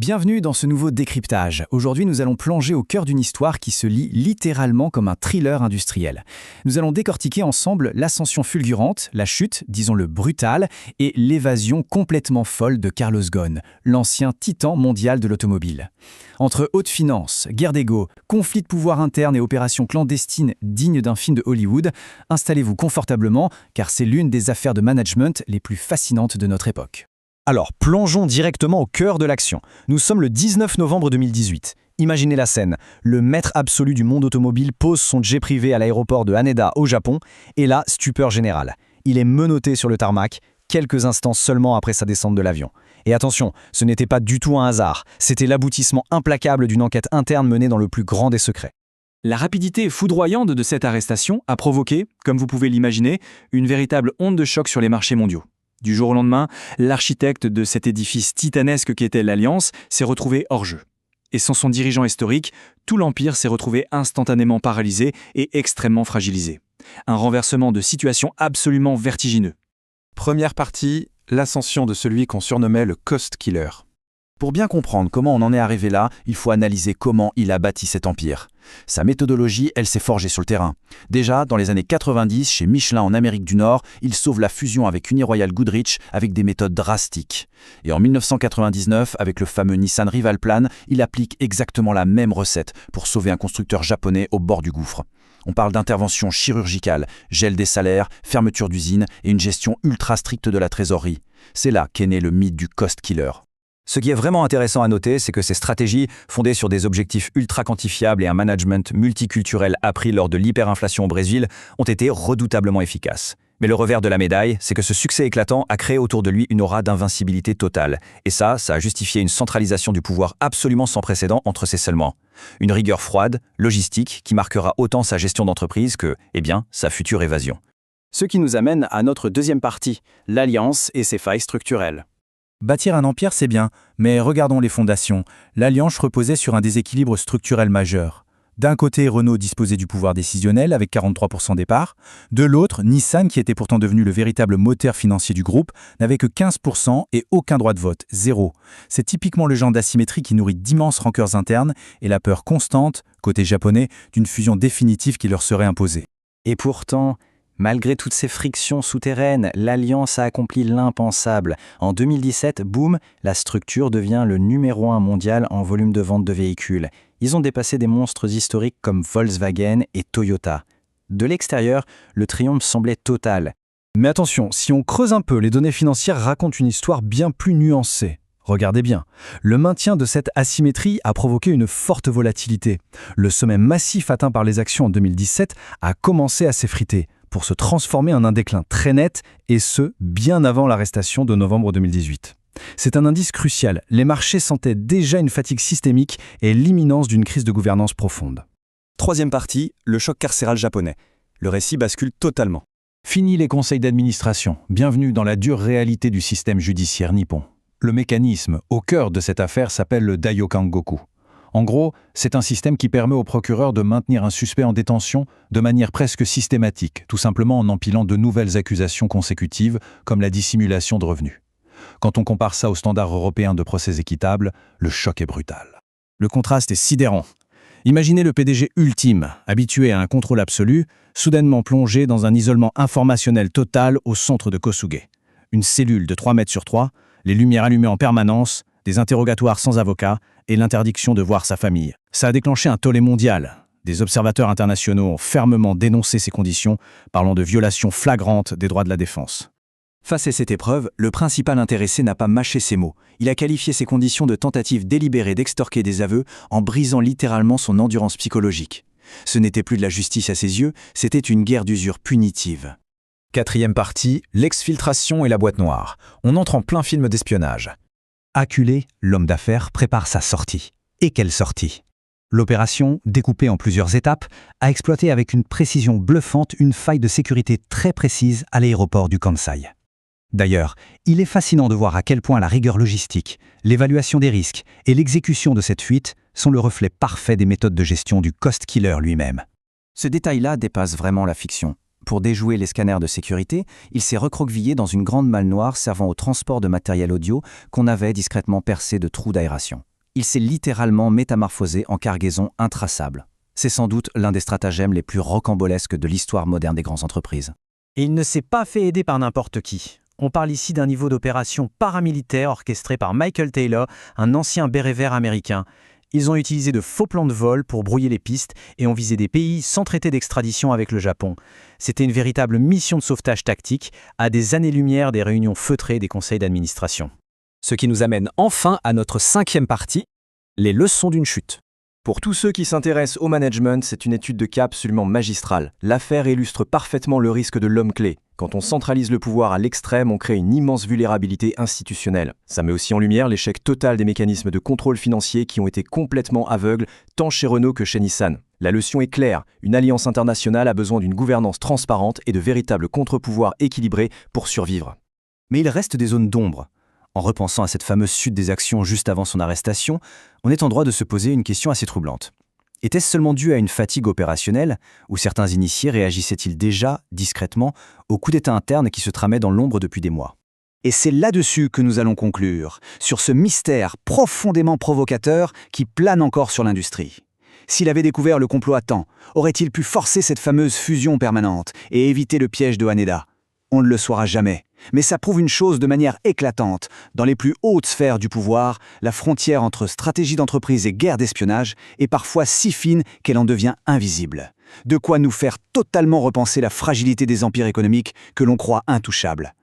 Bienvenue dans ce nouveau décryptage. Aujourd'hui, nous allons plonger au cœur d'une histoire qui se lit littéralement comme un thriller industriel. Nous allons décortiquer ensemble l'ascension fulgurante, la chute, disons-le brutale, et l'évasion complètement folle de Carlos Ghosn, l'ancien titan mondial de l'automobile. Entre haute finance, guerre d'ego, conflits de pouvoir interne et opérations clandestines dignes d'un film de Hollywood, installez-vous confortablement car c'est l'une des affaires de management les plus fascinantes de notre époque. Alors, plongeons directement au cœur de l'action. Nous sommes le 19 novembre 2018. Imaginez la scène. Le maître absolu du monde automobile pose son jet privé à l'aéroport de Haneda au Japon, et là, stupeur générale. Il est menotté sur le tarmac, quelques instants seulement après sa descente de l'avion. Et attention, ce n'était pas du tout un hasard. C'était l'aboutissement implacable d'une enquête interne menée dans le plus grand des secrets. La rapidité foudroyante de cette arrestation a provoqué, comme vous pouvez l'imaginer, une véritable onde de choc sur les marchés mondiaux. Du jour au lendemain, l'architecte de cet édifice titanesque qu'était l'Alliance s'est retrouvé hors jeu. Et sans son dirigeant historique, tout l'Empire s'est retrouvé instantanément paralysé et extrêmement fragilisé. Un renversement de situation absolument vertigineux. Première partie, l'ascension de celui qu'on surnommait le Cost Killer. Pour bien comprendre comment on en est arrivé là, il faut analyser comment il a bâti cet empire. Sa méthodologie, elle s'est forgée sur le terrain. Déjà, dans les années 90, chez Michelin en Amérique du Nord, il sauve la fusion avec Uniroyal Goodrich avec des méthodes drastiques. Et en 1999, avec le fameux Nissan Rivalplan, il applique exactement la même recette pour sauver un constructeur japonais au bord du gouffre. On parle d'intervention chirurgicale, gel des salaires, fermeture d'usine et une gestion ultra stricte de la trésorerie. C'est là qu'est né le mythe du cost killer. Ce qui est vraiment intéressant à noter, c'est que ces stratégies, fondées sur des objectifs ultra quantifiables et un management multiculturel appris lors de l'hyperinflation au Brésil, ont été redoutablement efficaces. Mais le revers de la médaille, c'est que ce succès éclatant a créé autour de lui une aura d'invincibilité totale. Et ça a justifié une centralisation du pouvoir absolument sans précédent entre ses seuls mains. Une rigueur froide, logistique, qui marquera autant sa gestion d'entreprise que, sa future évasion. Ce qui nous amène à notre deuxième partie, l'Alliance et ses failles structurelles. Bâtir un empire, c'est bien, mais regardons les fondations. L'Alliance reposait sur un déséquilibre structurel majeur. D'un côté, Renault disposait du pouvoir décisionnel avec 43% des parts. De l'autre, Nissan, qui était pourtant devenu le véritable moteur financier du groupe, n'avait que 15% et aucun droit de vote, zéro. C'est typiquement le genre d'asymétrie qui nourrit d'immenses rancœurs internes et la peur constante, côté japonais, d'une fusion définitive qui leur serait imposée. Et pourtant, malgré toutes ces frictions souterraines, l'Alliance a accompli l'impensable. En 2017, boum, la structure devient le numéro 1 mondial en volume de vente de véhicules. Ils ont dépassé des monstres historiques comme Volkswagen et Toyota. De l'extérieur, le triomphe semblait total. Mais attention, si on creuse un peu, les données financières racontent une histoire bien plus nuancée. Regardez bien, le maintien de cette asymétrie a provoqué une forte volatilité. Le sommet massif atteint par les actions en 2017 a commencé à s'effriter, pour se transformer en un déclin très net, et ce, bien avant l'arrestation de novembre 2018. C'est un indice crucial, les marchés sentaient déjà une fatigue systémique et l'imminence d'une crise de gouvernance profonde. Troisième partie, le choc carcéral japonais. Le récit bascule totalement. Fini les conseils d'administration, bienvenue dans la dure réalité du système judiciaire nippon. Le mécanisme au cœur de cette affaire s'appelle le Daiokan-goku. En gros, c'est un système qui permet au procureur de maintenir un suspect en détention de manière presque systématique, tout simplement en empilant de nouvelles accusations consécutives, comme la dissimulation de revenus. Quand on compare ça aux standards européens de procès équitable, le choc est brutal. Le contraste est sidérant. Imaginez le PDG ultime, habitué à un contrôle absolu, soudainement plongé dans un isolement informationnel total au centre de Kosuge. Une cellule de 3 mètres sur 3, les lumières allumées en permanence, des interrogatoires sans avocat et l'interdiction de voir sa famille. Ça a déclenché un tollé mondial. Des observateurs internationaux ont fermement dénoncé ces conditions, parlant de violations flagrantes des droits de la défense. Face à cette épreuve, le principal intéressé n'a pas mâché ses mots. Il a qualifié ces conditions de tentative délibérée d'extorquer des aveux en brisant littéralement son endurance psychologique. Ce n'était plus de la justice à ses yeux, c'était une guerre d'usure punitive. Quatrième partie, l'exfiltration et la boîte noire. On entre en plein film d'espionnage. Acculé, l'homme d'affaires prépare sa sortie. Et quelle sortie! L'opération, découpée en plusieurs étapes, a exploité avec une précision bluffante une faille de sécurité très précise à l'aéroport du Kansai. D'ailleurs, il est fascinant de voir à quel point la rigueur logistique, l'évaluation des risques et l'exécution de cette fuite sont le reflet parfait des méthodes de gestion du cost killer lui-même. Ce détail-là dépasse vraiment la fiction. Pour déjouer les scanners de sécurité, il s'est recroquevillé dans une grande malle noire servant au transport de matériel audio qu'on avait discrètement percé de trous d'aération. Il s'est littéralement métamorphosé en cargaison intraçable. C'est sans doute l'un des stratagèmes les plus rocambolesques de l'histoire moderne des grandes entreprises. Et il ne s'est pas fait aider par n'importe qui. On parle ici d'un niveau d'opération paramilitaire orchestré par Michael Taylor, un ancien béret vert américain. Ils ont utilisé de faux plans de vol pour brouiller les pistes et ont visé des pays sans traité d'extradition avec le Japon. C'était une véritable mission de sauvetage tactique, à des années-lumière des réunions feutrées des conseils d'administration. Ce qui nous amène enfin à notre 5e partie, les leçons d'une chute. Pour tous ceux qui s'intéressent au management, c'est une étude de cas absolument magistrale. L'affaire illustre parfaitement le risque de l'homme clé. Quand on centralise le pouvoir à l'extrême, on crée une immense vulnérabilité institutionnelle. Ça met aussi en lumière l'échec total des mécanismes de contrôle financier qui ont été complètement aveugles, tant chez Renault que chez Nissan. La leçon est claire, une alliance internationale a besoin d'une gouvernance transparente et de véritables contre-pouvoirs équilibrés pour survivre. Mais il reste des zones d'ombre. En repensant à cette fameuse chute des actions juste avant son arrestation, on est en droit de se poser une question assez troublante. Était-ce seulement dû à une fatigue opérationnelle, ou certains initiés réagissaient-ils déjà, discrètement, au coup d'état interne qui se tramait dans l'ombre depuis des mois? Et c'est là-dessus que nous allons conclure, sur ce mystère profondément provocateur qui plane encore sur l'industrie. S'il avait découvert le complot à temps, aurait-il pu forcer cette fameuse fusion permanente et éviter le piège de Haneda? On ne le saura jamais. Mais ça prouve une chose de manière éclatante. Dans les plus hautes sphères du pouvoir, la frontière entre stratégie d'entreprise et guerre d'espionnage est parfois si fine qu'elle en devient invisible. De quoi nous faire totalement repenser la fragilité des empires économiques que l'on croit intouchables.